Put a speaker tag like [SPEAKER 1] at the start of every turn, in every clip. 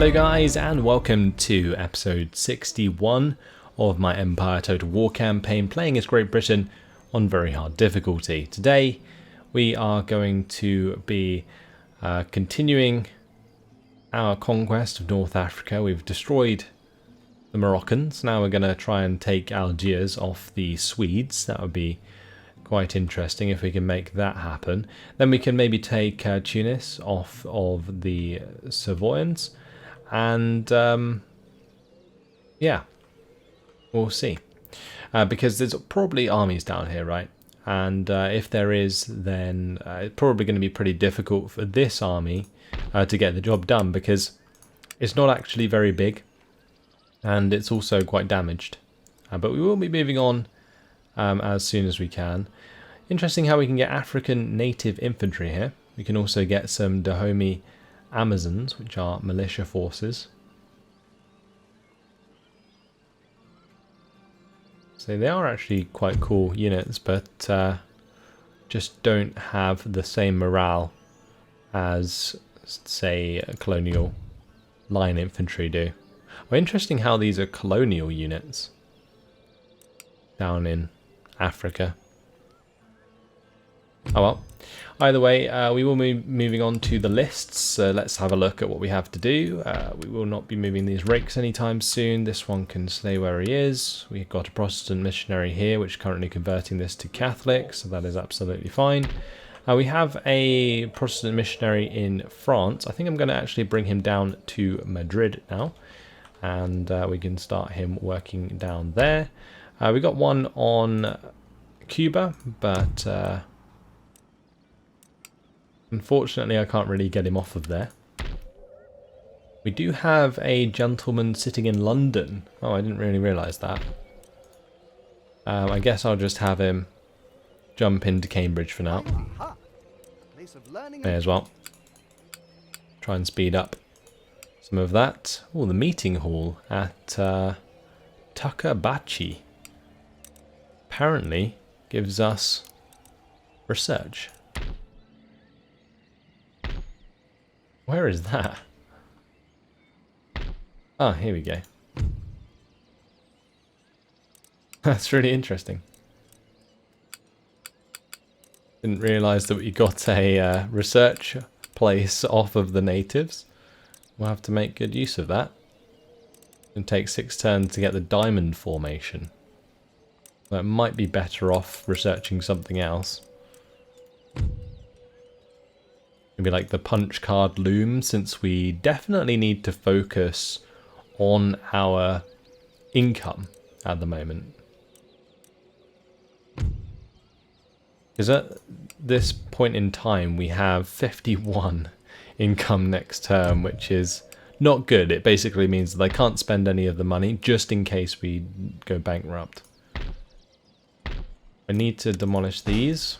[SPEAKER 1] Hello guys, and welcome to episode 61 of my Empire Total War campaign, playing as Great Britain on very hard difficulty. Today we are going to be continuing our conquest of North Africa. We've destroyed the Moroccans. Now we're going to try and take Algiers off the Swedes. That would be quite interesting if we can make that happen. Then we can maybe take Tunis off of the Savoyans. And yeah, we'll see. Because there's probably armies down here, right? And if there is, then it's probably going to be pretty difficult for this army to get the job done, because it's not actually very big, and it's also quite damaged. But we will be moving on as soon as we can. Interesting how we can get African native infantry here. We can also get some Dahomey Amazons, which are militia forces. So they are actually quite cool units, but just don't have the same morale as, say, colonial line infantry do. Well, interesting how these are colonial units down in Africa. Oh well. Either way, we will be moving on to the lists, so let's have a look at what we have to do. We will not be moving these rakes anytime soon. This one can stay where he is. We've got a Protestant missionary here, which is currently converting this to Catholic, so that is absolutely fine. We have a Protestant missionary in France. I think I'm going to actually bring him down to Madrid now, and we can start him working down there. We got one on Cuba, but unfortunately, I can't really get him off of there. We do have a gentleman sitting in London. Oh, I didn't really realise that. I guess I'll just have him jump into Cambridge for now. May as well. Try and speed up some of that. Oh, the meeting hall at Takabachi apparently gives us research. Where is that? Oh, here we go. That's really interesting. Didn't realise that we got a research place off of the natives. We'll have to make good use of that. It'll take 6 turns to get the diamond formation. That might be better off researching something else. Maybe like the punch card loom, since we definitely need to focus on our income at the moment. Because at this point in time we have 51 income next term, which is not good. It basically means that I can't spend any of the money just in case we go bankrupt. I need to demolish these.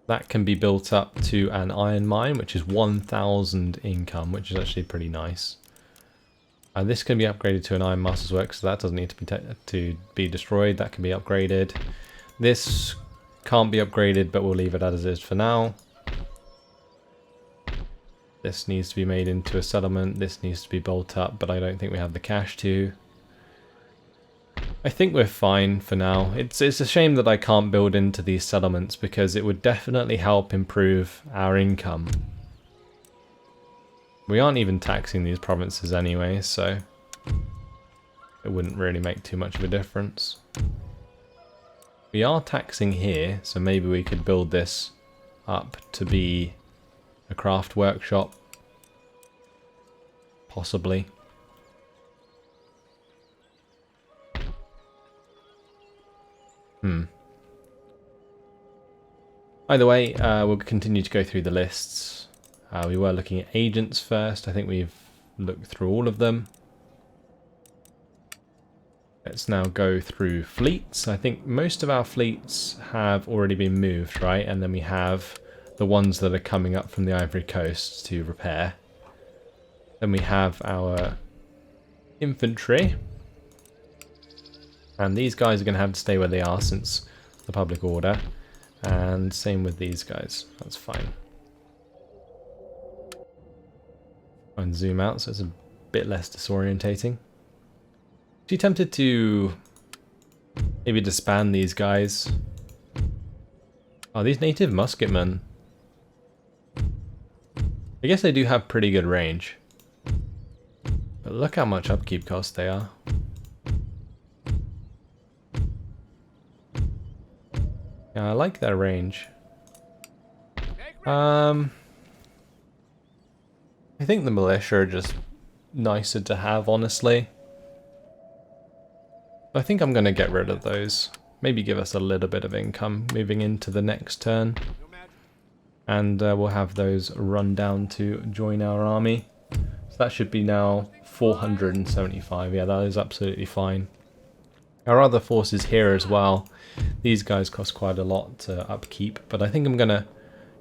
[SPEAKER 1] That can be built up to an iron mine, which is 1,000 income, which is actually pretty nice. And this can be upgraded to an iron master's work, so that doesn't need to be destroyed. That can be upgraded. This can't be upgraded, but we'll leave it as is for now. This needs to be made into a settlement. This needs to be built up, but I don't think we have the cash to. I think we're fine for now. It's a shame that I can't build into these settlements, because it would definitely help improve our income. We aren't even taxing these provinces anyway, so it wouldn't really make too much of a difference. We are taxing here, so maybe we could build this up to be a craft workshop. Possibly. Either way, we'll continue to go through the lists. We were looking at agents first. I think we've looked through all of them. Let's now go through fleets. I think most of our fleets have already been moved, right? And then we have the ones that are coming up from the Ivory Coast to repair. Then we have our infantry. And these guys are going to have to stay where they are since the public order. And same with these guys. That's fine. Try and zoom out so it's a bit less disorientating. She tempted to maybe disband these guys. Oh, these native musketmen. I guess they do have pretty good range. But look how much upkeep cost they are. Yeah, I like their range. I think the militia are just nicer to have, honestly. I think I'm going to get rid of those. Maybe give us a little bit of income moving into the next turn. And we'll have those run down to join our army. So that should be now 475. Yeah, that is absolutely fine. Our other forces here as well. These guys cost quite a lot to upkeep. But I think I'm going to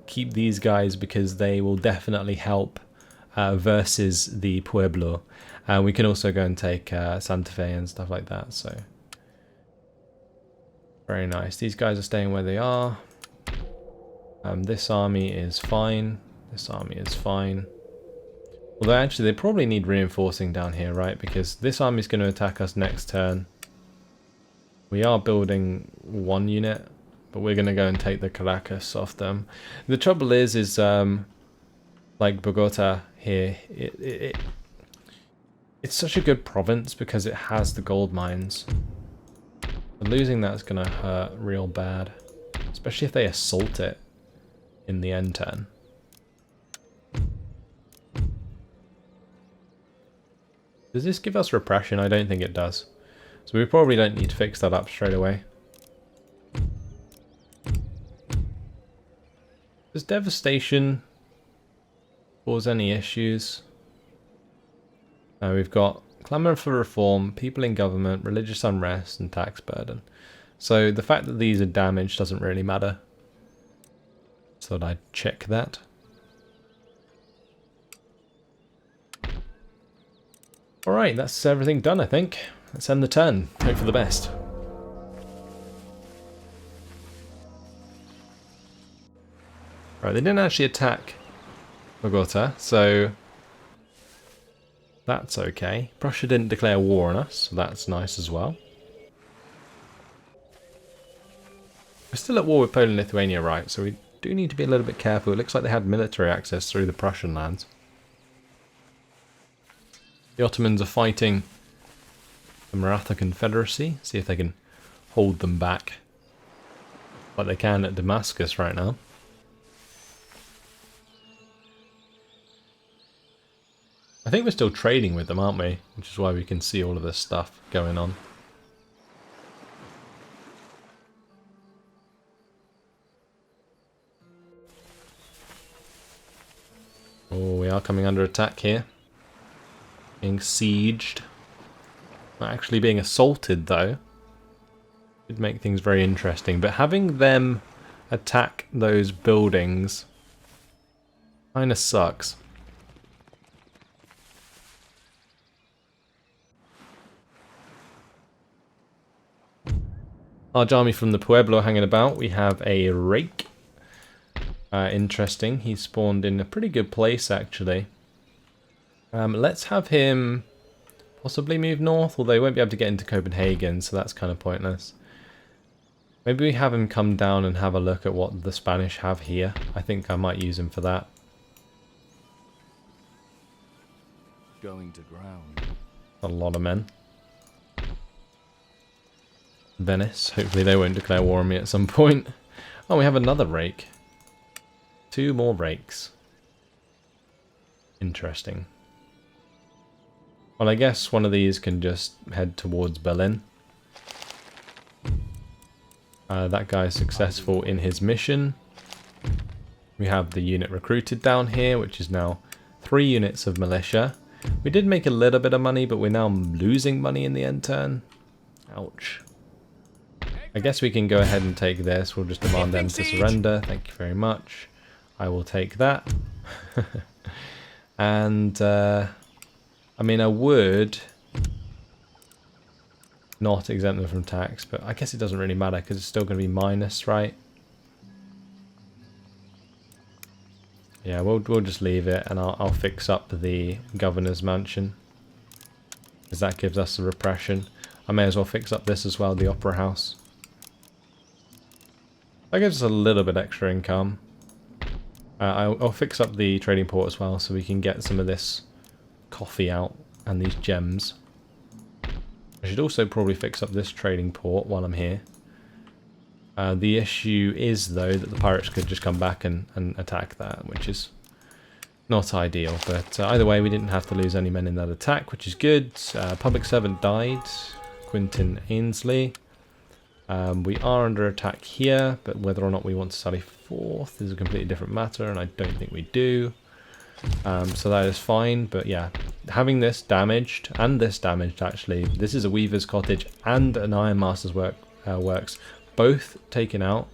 [SPEAKER 1] keep these guys because they will definitely help versus the Pueblo. We can also go and take Santa Fe and stuff like that. So very nice. These guys are staying where they are. This army is fine. This army is fine. Although actually they probably need reinforcing down here, right? Because this army is going to attack us next turn. We are building one unit, but we're going to go and take the Caracas off them. The trouble is like Bogota here, it's such a good province because it has the gold mines. But losing that's going to hurt real bad, especially if they assault it in the end turn. Does this give us repression? I don't think it does. So we probably don't need to fix that up straight away. Does devastation cause any issues? No, we've got clamour for reform, people in government, religious unrest, and tax burden. So the fact that these are damaged doesn't really matter. So I'd check that. Alright, that's everything done, I think. Let's end the turn. Hope for the best. Right, they didn't actually attack Bogota, so that's okay. Prussia didn't declare war on us, so that's nice as well. We're still at war with Poland and Lithuania, right, so we do need to be a little bit careful. It looks like they had military access through the Prussian lands. The Ottomans are fighting the Maratha Confederacy. See if they can hold them back like they can at Damascus right now. I think we're still trading with them, aren't we? Which is why we can see all of this stuff going on. Oh, we are coming under attack here. Being sieged. Not actually being assaulted, though. Would make things very interesting. But having them attack those buildings kind of sucks. Large army from the Pueblo hanging about. We have a rake. Interesting. He spawned in a pretty good place, actually. Let's have him possibly move north, although he won't be able to get into Copenhagen, so that's kind of pointless. Maybe we have him come down and have a look at what the Spanish have here. I think I might use him for that.
[SPEAKER 2] Going to ground.
[SPEAKER 1] A lot of men. Venice. Hopefully they won't declare war on me at some point. Oh, we have another rake. 2 more rakes. Interesting. Well, I guess one of these can just head towards Berlin. That guy is successful in his mission. We have the unit recruited down here, which is now 3 units of militia. We did make a little bit of money, but we're now losing money in the end turn. Ouch. I guess we can go ahead and take this. We'll just demand them to surrender. Thank you very much. I will take that. And, I mean, I would not exempt them from tax, but I guess it doesn't really matter because it's still going to be minus, right? Yeah, we'll just leave it, and I'll fix up the governor's mansion, because that gives us the repression. I may as well fix up this as well, the opera house. That gives us a little bit extra income. I'll fix up the trading port as well, so we can get some of this coffee out and these gems. I should also probably fix up this trading port while I'm here. The issue is, though, that the pirates could just come back and attack that, which is not ideal. But either way, we didn't have to lose any men in that attack, which is good. Public servant died, Quintin Ainsley. We are under attack here, but whether or not we want to sally forth is a completely different matter, and I don't think we do. So that is fine, but yeah, having this damaged, and this damaged actually, this is a weaver's cottage and an ironmaster's works, both taken out.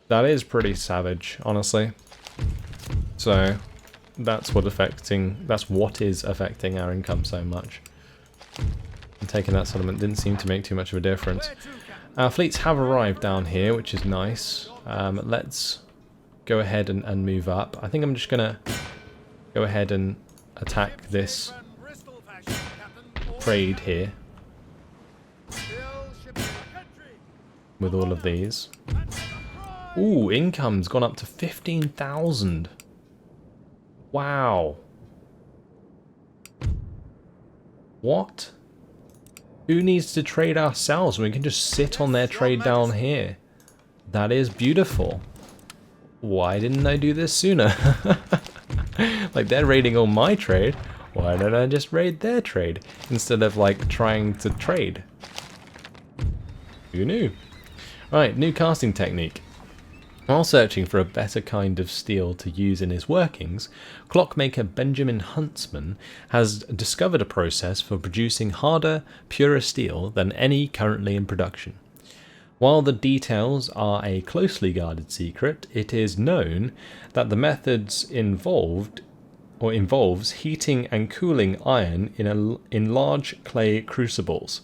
[SPEAKER 1] That is pretty savage, honestly. So that's what is affecting our income so much. And taking that settlement didn't seem to make too much of a difference. Our fleets have arrived down here, which is nice. Let's go ahead and move up. I think I'm just gonna go ahead and attack this trade here with all of these. Ooh, income's gone up to 15,000. Wow. What? Who needs to trade ourselves when we can just sit on their trade down here? That is beautiful. Why didn't I do this sooner? Like, they're raiding all my trade. Why don't I just raid their trade instead of like trying to trade? Who knew? Right, new casting technique. While searching for a better kind of steel to use in his workings, clockmaker Benjamin Huntsman has discovered a process for producing harder, purer steel than any currently in production. While the details are a closely guarded secret, it is known that the methods involves heating and cooling iron in large clay crucibles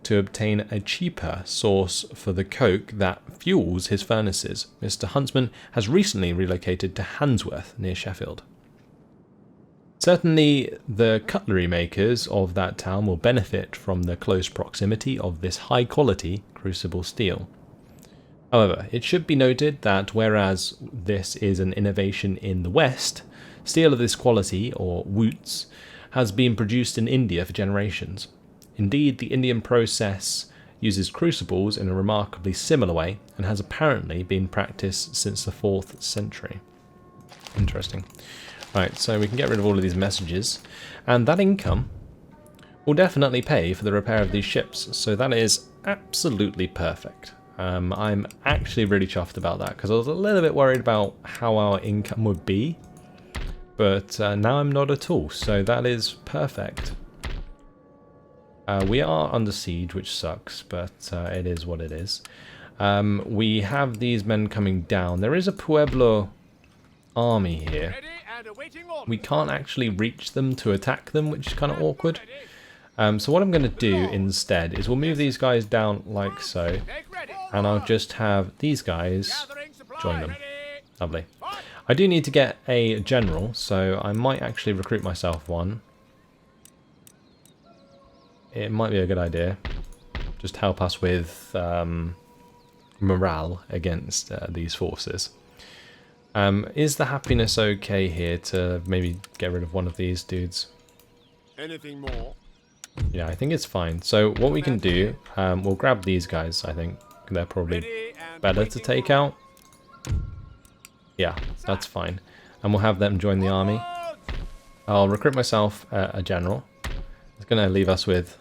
[SPEAKER 1] to obtain a cheaper source for the coke that fuels his furnaces. Mr. Huntsman has recently relocated to Handsworth, near Sheffield. Certainly, the cutlery makers of that town will benefit from the close proximity of this high-quality crucible steel. However, it should be noted that whereas this is an innovation in the West, steel of this quality, or woots, has been produced in India for generations. Indeed, the Indian process uses crucibles in a remarkably similar way and has apparently been practiced since the 4th century. Interesting. Right, so we can get rid of all of these messages, and that income will definitely pay for the repair of these ships, so that is absolutely perfect. I'm actually really chuffed about that, because I was a little bit worried about how our income would be, but now I'm not at all, so that is perfect. We are under siege, which sucks, but it is what it is. We have these men coming down. There is a Pueblo army here. We can't actually reach them to attack them, which is kind of awkward. So what I'm going to do instead is we'll move these guys down like so, and I'll just have these guys join them. Lovely. I do need to get a general, so I might actually recruit myself one. It might be a good idea. Just help us with morale against these forces. Is the happiness okay here to maybe get rid of one of these dudes?
[SPEAKER 2] Anything more?
[SPEAKER 1] Yeah, I think it's fine. So what we can do, we'll grab these guys, I think. They're probably better to take out. Yeah, that's fine. And we'll have them join the army. I'll recruit myself a general. It's going to leave us with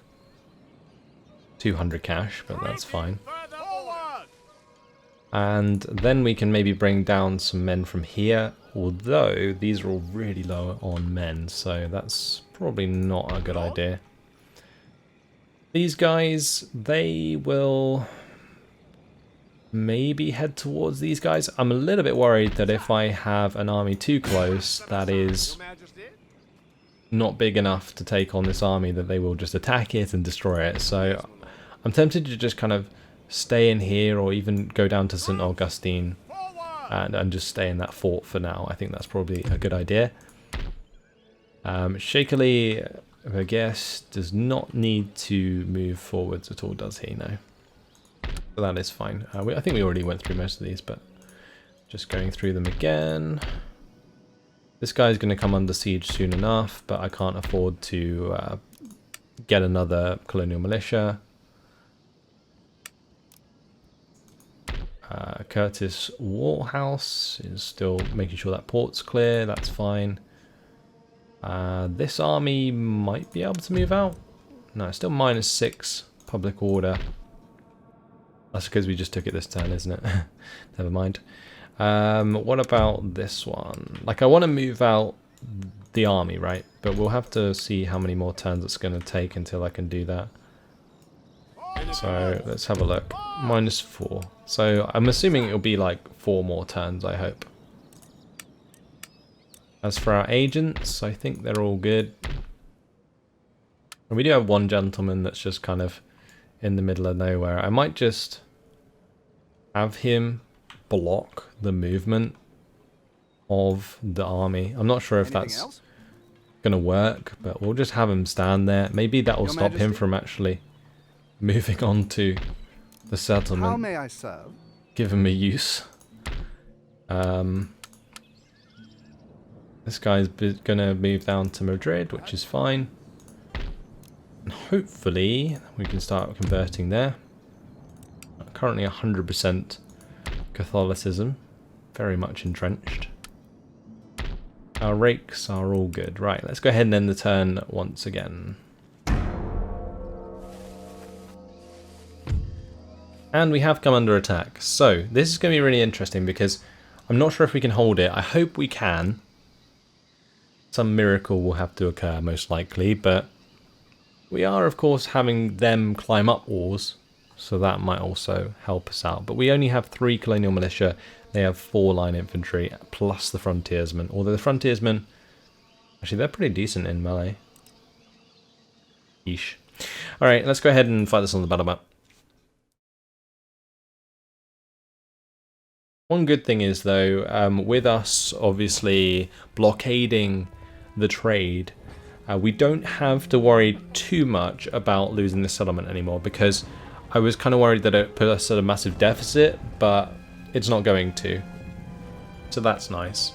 [SPEAKER 1] 200 cash, but that's fine. And then we can maybe bring down some men from here, although these are all really low on men, so that's probably not a good idea. These guys, they will maybe head towards these guys. I'm a little bit worried that if I have an army too close, that is not big enough to take on this army, that they will just attack it and destroy it. So I'm tempted to just kind of stay in here, or even go down to St. Augustine and just stay in that fort for now. I think that's probably a good idea. Shakily, I guess, does not need to move forwards at all, does he? No. So that is fine. I think we already went through most of these, but just going through them again. This guy's going to come under siege soon enough, but I can't afford to get another colonial militia. Curtis Warhouse is still making sure that port's clear. That's fine. This army might be able to move out. No, it's still -6 public order. That's because we just took it this turn, isn't it? Never mind. What about this one? Like, I want to move out the army, right? But we'll have to see how many more turns it's going to take until I can do that. So let's have a look. -4. So I'm assuming it'll be like 4 more turns, I hope. As for our agents, I think they're all good. And we do have one gentleman that's just kind of in the middle of nowhere. I might just have him block the movement of the army. I'm not sure if that's going to work, but we'll just have him stand there. Maybe that will stop him from actually moving on to the settlement.
[SPEAKER 3] How may I serve?
[SPEAKER 1] Give him a use. This guy's going to move down to Madrid, which is fine. And hopefully we can start converting there. Currently 100% Catholicism. Very much entrenched. Our rakes are all good. Right, let's go ahead and end the turn once again. And we have come under attack. So this is going to be really interesting because I'm not sure if we can hold it. I hope we can. Some miracle will have to occur most likely, but we are of course having them climb up walls, so that might also help us out. But we only have 3 colonial militia. They have 4 line infantry plus the frontiersmen. Although the frontiersmen, actually they're pretty decent in melee. Yeesh. Alright, let's go ahead and fight this on the battle map. One good thing is though, with us obviously blockading the trade, we don't have to worry too much about losing the settlement anymore, because I was kind of worried that it put us at a massive deficit, but it's not going to. So that's nice.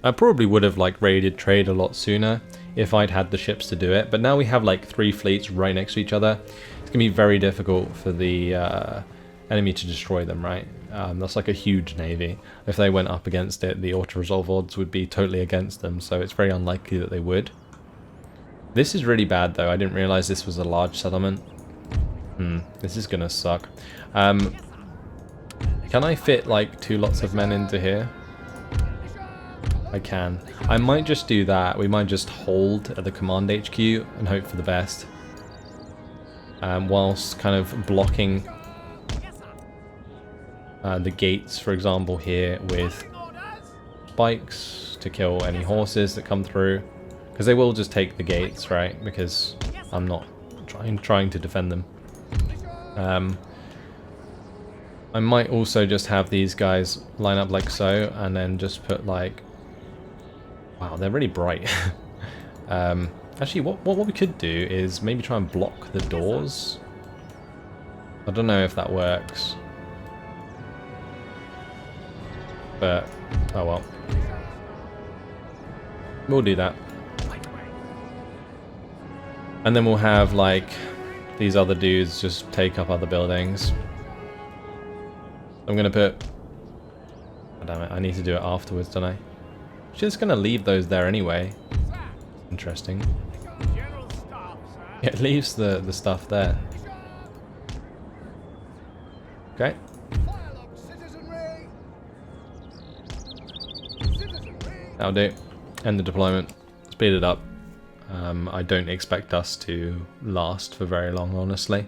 [SPEAKER 1] I probably would have like raided trade a lot sooner if I'd had the ships to do it, but now we have like 3 fleets right next to each other. It's going to be very difficult for the enemy to destroy them, right? That's like a huge navy. If they went up against it, the auto-resolve odds would be totally against them, so it's very unlikely that they would. This is really bad though. I didn't realize this was a large settlement. This is going to suck. Can I fit like 2 lots of men into here? I can. I might just do that. We might just hold at the command HQ and hope for the best. Whilst kind of blocking the gates, for example, here with spikes to kill any horses that come through. Because they will just take the gates, right? Because I'm not trying to defend them. I might also just have these guys line up like so, and then just put like... Wow, they're really bright. Actually, what we could do is maybe try and block the doors. I don't know if that works. But, oh well. We'll do that. And then we'll have, like, these other dudes just take up other buildings. I'm going to put... Oh, damn it, I need to do it afterwards, don't I? Just going to leave those there anyway. Interesting. Yeah, it leaves the stuff there. Okay. That'll do. End the deployment. Speed it up. I don't expect us to last for very long, honestly.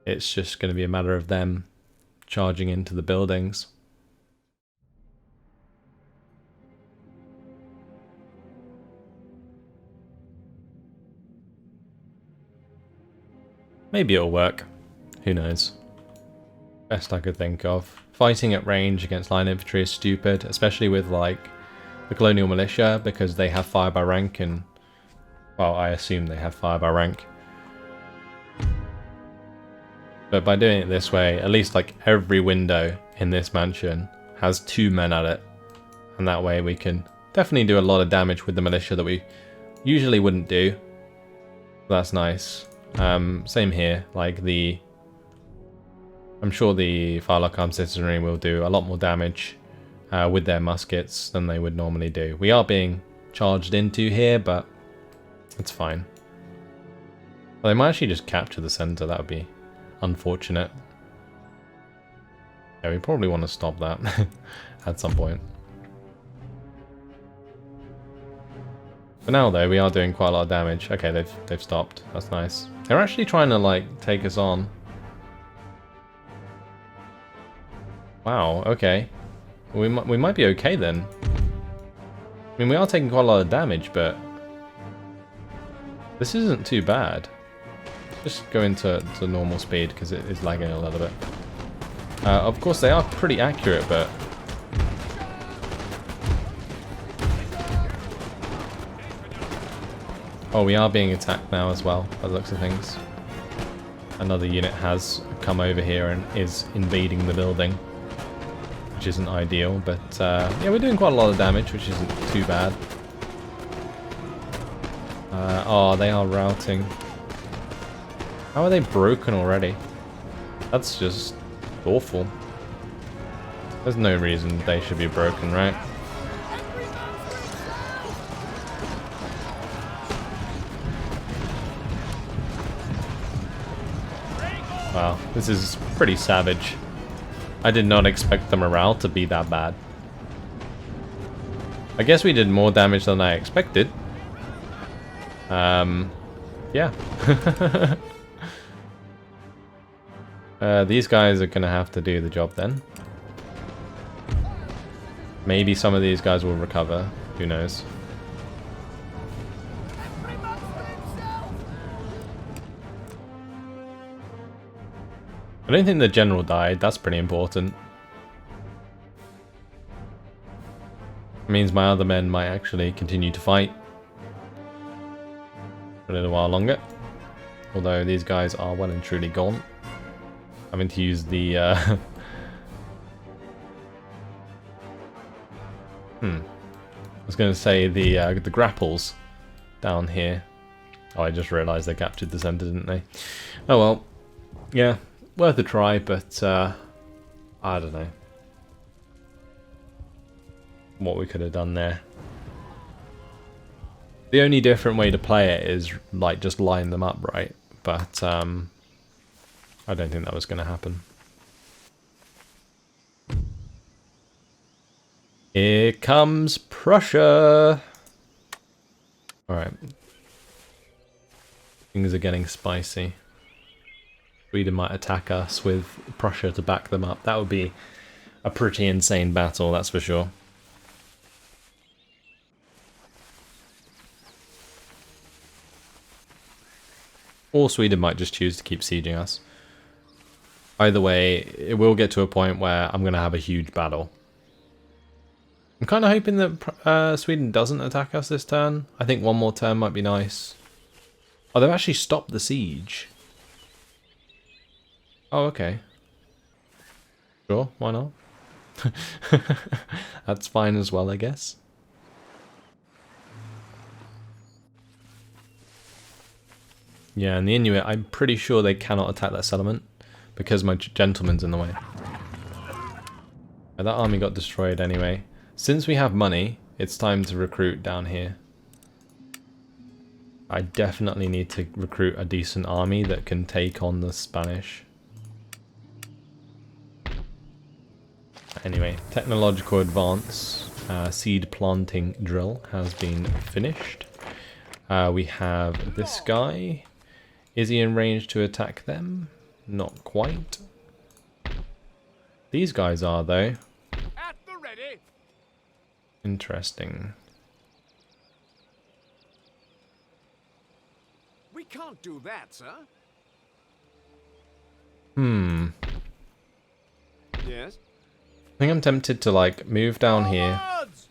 [SPEAKER 1] It's just going to be a matter of them charging into the buildings. Maybe it'll work. Who knows? Best I could think of. Fighting at range against line infantry is stupid, especially with like the colonial militia, because they have fire by rank and, well, I assume they have fire by rank. But by doing it this way, at least like every window in this mansion has 2 men at it. And that way we can definitely do a lot of damage with the militia that we usually wouldn't do. That's nice. Same here, like I'm sure the Firelock Armed Citizenry will do a lot more damage with their muskets than they would normally do. We are being charged into here, but it's fine. Well, they might actually just capture the center, that would be unfortunate. Yeah, we probably want to stop that at some point. For now though, we are doing quite a lot of damage. Okay, they've stopped. That's nice. They're actually trying to like take us on. Wow, okay. We might be okay then. I mean, we are taking quite a lot of damage, but this isn't too bad. Just go into normal speed because it is lagging a little bit. Of course, they are pretty accurate, but oh, we are being attacked now as well, by the looks of things. Another unit has come over here and is invading the building, which isn't ideal, but yeah, we're doing quite a lot of damage, which isn't too bad. Oh, they are routing. How are they broken already? That's just awful. There's no reason they should be broken, right? Wow, this is pretty savage. I did not expect the morale to be that bad. I guess we did more damage than I expected. Yeah. These guys are gonna have to do the job then. Maybe some of these guys will recover. Who knows? I don't think the general died. That's pretty important. It means my other men might actually continue to fight for a little while longer. Although these guys are well and truly gone. Having to use the I was going to say the grapples down here. Oh, I just realised they captured the centre, didn't they? Oh well, yeah, worth a try, but I don't know what we could have done there. The only different way to play it is like just line them up, right? But I don't think that was going to happen. Here comes Prussia. Alright. Things are getting spicy. Sweden might attack us with Prussia to back them up. That would be a pretty insane battle, that's for sure. Or Sweden might just choose to keep sieging us. Either way, it will get to a point where I'm going to have a huge battle. I'm kind of hoping that Sweden doesn't attack us this turn. I think one more turn might be nice. Oh, they've actually stopped the siege. Oh, okay. Sure, why not? That's fine as well, I guess. Yeah, and the Inuit, I'm pretty sure they cannot attack that settlement because my gentleman's in the way. That army got destroyed anyway. Since we have money, it's time to recruit down here. I definitely need to recruit a decent army that can take on the Spanish. Anyway, technological advance, seed planting drill has been finished. We have this guy. Is he in range to attack them? Not quite. These guys are, though.
[SPEAKER 2] At the ready.
[SPEAKER 1] Interesting.
[SPEAKER 2] We can't do that, sir. Yes.
[SPEAKER 1] I think I'm tempted to like move down here,
[SPEAKER 2] Forwards!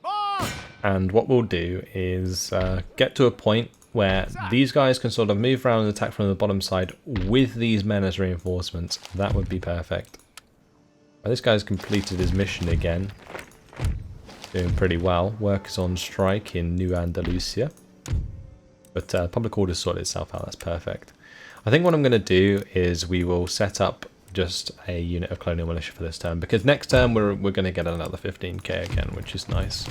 [SPEAKER 2] March!
[SPEAKER 1] and what we'll do is get to a point where these guys can sort of move around and attack from the bottom side with these men as reinforcements. That would be perfect. Well, this guy's completed his mission again. Doing pretty well. Work is on strike in New Andalusia. But public order sorted itself out. That's perfect. I think what I'm going to do is we will set up just a unit of colonial militia for this turn, because next turn we're going to get another 15k again, which is nice.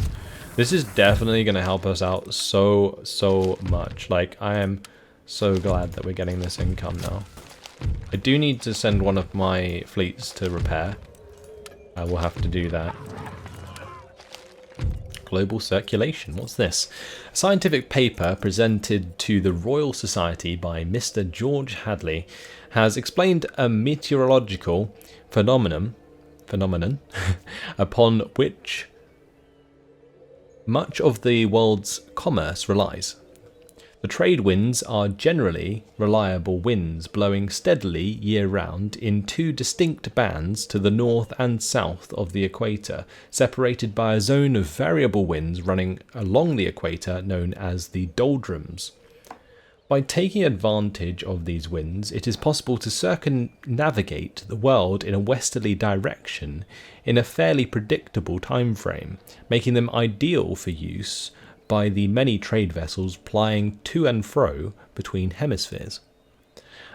[SPEAKER 1] This is definitely going to help us out so much. Like, I am so glad that we're getting this income now. I do need to send one of my fleets to repair. I will have to do that. Global circulation. What's this? A scientific paper presented to the Royal Society by Mr. George Hadley has explained a meteorological phenomenon upon which much of the world's commerce relies. The trade winds are generally reliable winds blowing steadily year-round in two distinct bands to the north and south of the equator, separated by a zone of variable winds running along the equator known as the doldrums. By taking advantage of these winds, it is possible to circumnavigate the world in a westerly direction in a fairly predictable time frame, making them ideal for use by the many trade vessels plying to and fro between hemispheres.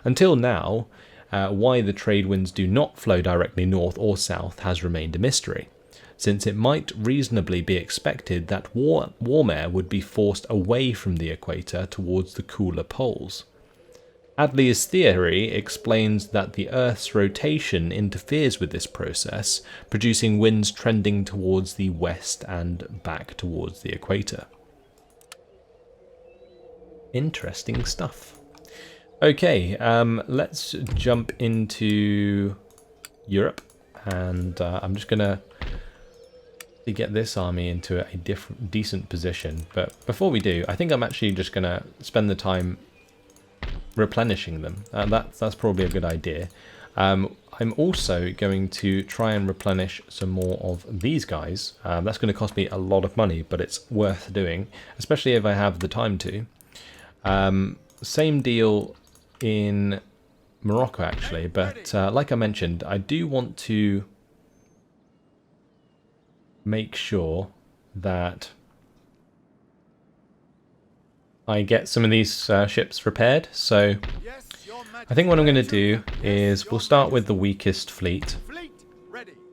[SPEAKER 1] Until now, why the trade winds do not flow directly north or south has remained a mystery, since it might reasonably be expected that warm air would be forced away from the equator towards the cooler poles. Hadley's theory explains that the Earth's rotation interferes with this process, producing winds trending towards the west and back towards the equator. Interesting stuff. Okay, let's jump into Europe, and I'm just gonna get this army into a decent position. But before we do, I think I'm actually just gonna spend the time replenishing them. That's probably a good idea. I'm also going to try and replenish some more of these guys. That's going to cost me a lot of money, but it's worth doing, especially if I have the time to. Same deal in Morocco, actually, but like I mentioned, I do want to make sure that I get some of these ships repaired. So I think what I'm going to do is we'll start with the weakest fleet,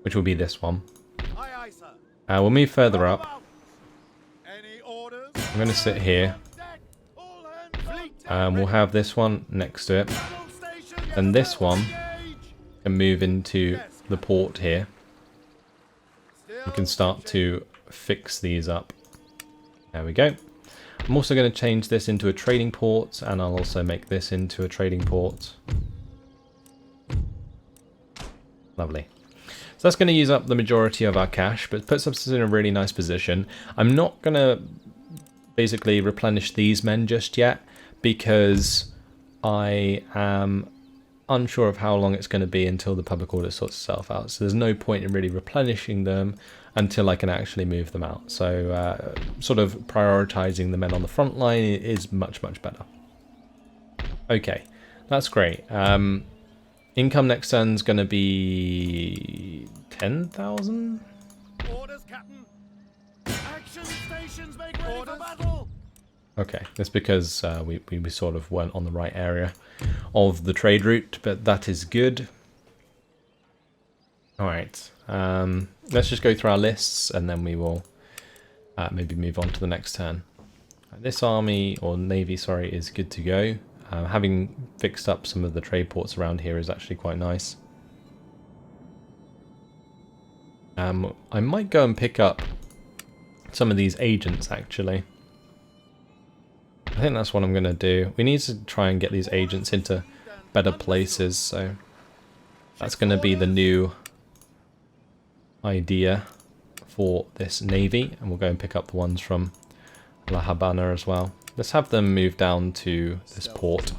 [SPEAKER 1] which will be this one. We'll move further up. I'm going to sit here. We'll have this one next to it. And this one can move into the port here. We can start to fix these up. There we go. I'm also going to change this into a trading port, and I'll also make this into a trading port. Lovely. So that's going to use up the majority of our cash, but puts us in a really nice position. I'm not going to basically replenish these men just yet, because I am unsure of how long it's going to be until the public order sorts itself out. So there's no point in really replenishing them until I can actually move them out. So sort of prioritizing the men on the front line is much better. Okay, that's great. Income next turn is going to be 10,000.
[SPEAKER 2] Orders, Captain. Action stations make ready for battle.
[SPEAKER 1] Okay, that's because we sort of weren't on the right area of the trade route, but that is good. Alright, let's just go through our lists and then we will maybe move on to the next turn. This army, or navy, sorry, is good to go. Having fixed up some of the trade ports around here is actually quite nice. I might go and pick up some of these agents, actually. I think that's what I'm going to do. We need to try and get these agents into better places, so that's going to be the new idea for this navy, and we'll go and pick up the ones from La Habana as well. Let's have them move down to this port.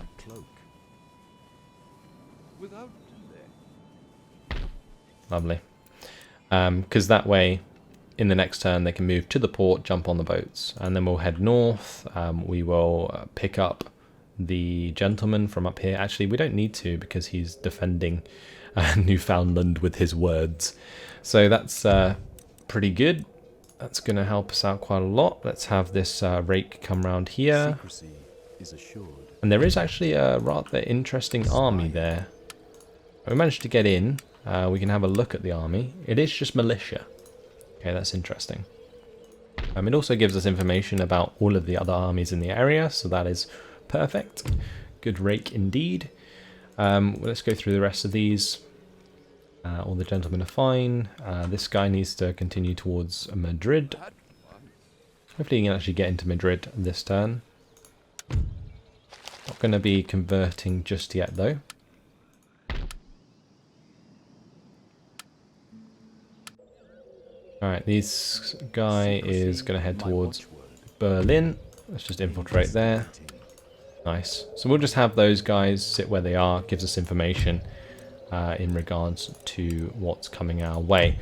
[SPEAKER 1] Lovely. Because that way, in the next turn, they can move to the port, jump on the boats, and then we'll head north. We will pick up the gentleman from up here. Actually, we don't need to because he's defending Newfoundland with his words. So that's pretty good. That's going to help us out quite a lot. Let's have this rake come round here.
[SPEAKER 2] Secrecy is assured.
[SPEAKER 1] And there is actually a rather interesting army there. We managed to get in. We can have a look at the army. It is just militia. Okay, that's interesting. It also gives us information about all of the other armies in the area, so that is perfect. Good rake indeed. Let's go through the rest of these. All the gentlemen are fine. This guy needs to continue towards Madrid. Hopefully he can actually get into Madrid this turn. Not going to be converting just yet though. Alright, this guy is going to head towards Berlin. Let's just infiltrate there. Nice. So we'll just have those guys sit where they are. Gives us information in regards to what's coming our way.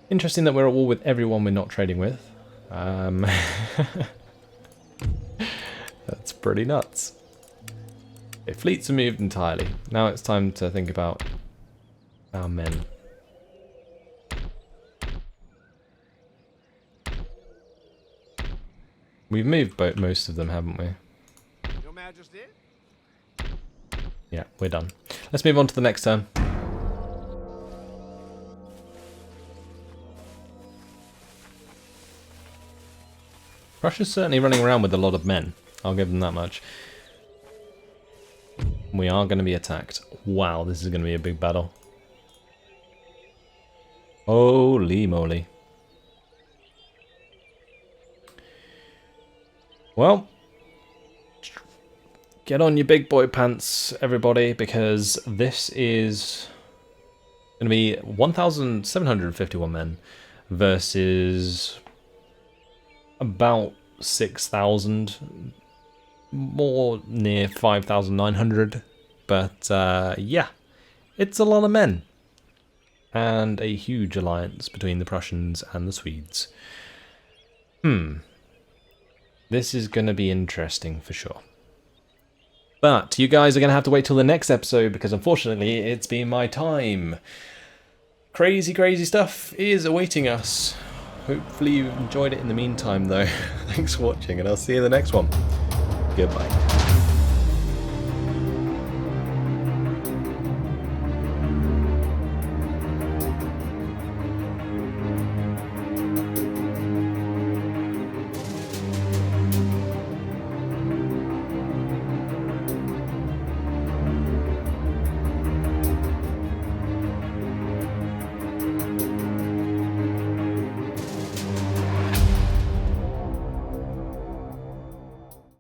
[SPEAKER 1] Interesting that we're at war with everyone we're not trading with. That's pretty nuts. Okay, fleets are moved entirely. Now it's time to think about our men. We've moved most of them, haven't we?
[SPEAKER 2] Your Majesty?
[SPEAKER 1] Yeah, we're done. Let's move on to the next turn. Russia's certainly running around with a lot of men. I'll give them that much. We are going to be attacked. Wow, this is going to be a big battle. Holy moly. Well, get on your big boy pants, everybody, because this is going to be 1,751 men versus about 6,000, more near 5,900. But yeah, it's a lot of men. And a huge alliance between the Prussians and the Swedes. This is going to be interesting for sure. But you guys are going to have to wait till the next episode because unfortunately it's been my time. Crazy, crazy stuff is awaiting us. Hopefully you've enjoyed it in the meantime though. Thanks for watching and I'll see you in the next one. Goodbye.